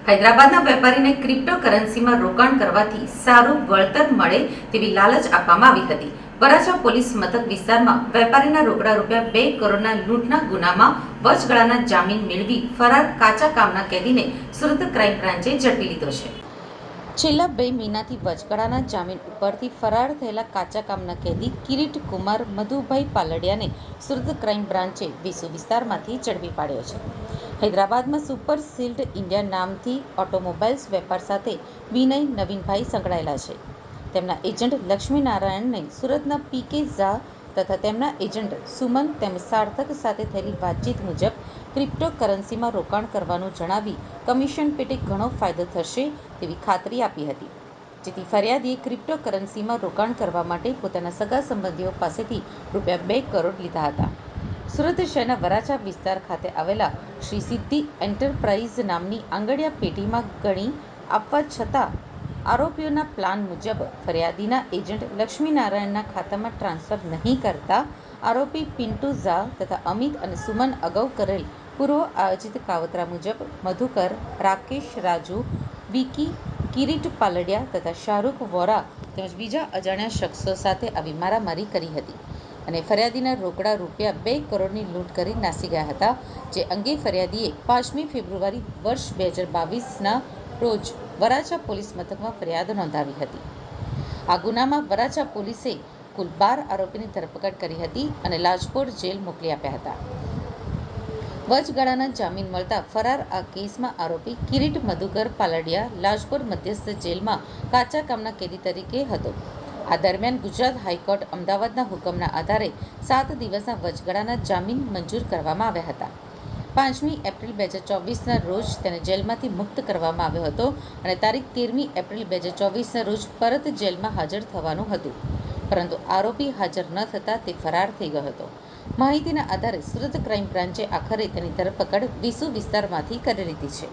હૈદરાબાદના વેપારીને ક્રિપ્ટોકરન્સીમાં રોકાણ કરવાથી સારું વળતર મળે તેવી લાલચ આપવામાં આવી હતી. વરાછા પોલીસ મથક વિસ્તારમાં વેપારીના રોકડા ₹2 કરોડના લૂંટના ગુનામાં વચગાળાના જામીન મેળવી ફરાર કાચા કામના કેદીને સુરત ક્રાઇમ બ્રાન્ચે ઝડપી લીધો છે. છેલ્લા 2 મહિનાથી વચગાળાના જામીન ઉપરથી ફરાર થયેલા કાચા કામના કેદી કિરીટ કુમાર મધુભાઈ પાલડિયાને સુરત ક્રાઇમ બ્રાન્ચે વેસુ વિસ્તારમાંથી ઝડપી પાડ્યો છે. હૈદરાબાદમાં સુપર સીલ્ડ ઇન્ડિયા નામથી ઓટોમોબાઇલ્સ વેપાર સાથે વિનય નવીનભાઈ સંકળાયેલા છે. તેમના એજન્ટ લક્ષ્મીનારાયણને સુરતના પીકે ઝા તથા તેમના એજન્ટ સુમન તેમજ સાર્થક સાથે થયેલી વાતચીત મુજબ ક્રિપ્ટોકરન્સીમાં રોકાણ કરવાનું જણાવી કમિશન પેટે ઘણો ફાયદો થશે તેવી ખાતરી આપી હતી, જેથી ફરિયાદીએ ક્રિપ્ટોકરન્સીમાં રોકાણ કરવા માટે પોતાના સગા સંબંધીઓ પાસેથી ₹2 કરોડ લીધા હતા. સુરત શહેરના વરાછા વિસ્તાર ખાતે આવેલા શ્રી સિદ્ધિ એન્ટરપ્રાઇઝ નામની આંગડિયા પેઢીમાં ગણી આપવા છતાં આરોપીઓના પ્લાન મુજબ ફરિયાદીના એજન્ટ લક્ષ્મીનારાયણના ખાતામાં ટ્રાન્સફર નહીં કરતા આરોપી પિન્ટુ ઝા તથા અમિત અને સુમન અગાઉ કરેલ પૂર્વ આયોજિત કાવતરા મુજબ મધુકર, રાકેશ, રાજુ, વિકી, કિરીટ પાલડિયા તથા શાહરૂખ વોરા તેમજ બીજા અજાણ્યા શખ્સો સાથે આવી મારામારી કરી હતી અને ફરિયાદીના રોકડા ₹2 કરોડની લૂંટ કરી નાસી ગયા હતા, જે અંગે ફરિયાદીએ 5મી ફેબ્રુઆરી વર્ષ 2022ના રોજ વરાછા પોલીસ મથકમાં ફરિયાદ નોંધાવી હતી. આ ગુનામાં વરાછા પોલીસે કુલ 12 આરોપીની ધરપકડ કરી હતી અને લાજપોર જેલ મોકલી આપ્યા હતા. વચગાળાના જામીન મળતા ફરાર આ કેસમાં આરોપી કિરીટ મધુકર પાલડિયા લાજપોર મધ્યસ્થ જેલમાં કાચા કામના કેદી તરીકે હતો. આ દરમિયાન ગુજરાત હાઈકોર્ટ અમદાવાદના હુકમના આધારે 7 દિવસના વચગાળાના જામીન મંજૂર કરવામાં આવ્યા હતા. 5મી એપ્રિલ 2024ના રોજ તેને જેલમાંથી મુક્ત કરવામાં આવ્યો હતો અને તારીખ 13મી એપ્રિલ 2024ના રોજ પરત જેલમાં હાજર થવાનું હતું, પરંતુ આરોપી હાજર ન થતાં તે ફરાર થઈ ગયો હતો. માહિતીના આધારે સુરત ક્રાઇમ બ્રાન્ચે આખરે તેની ધરપકડ વેસુ વિસ્તારમાંથી કરી લીધી છે.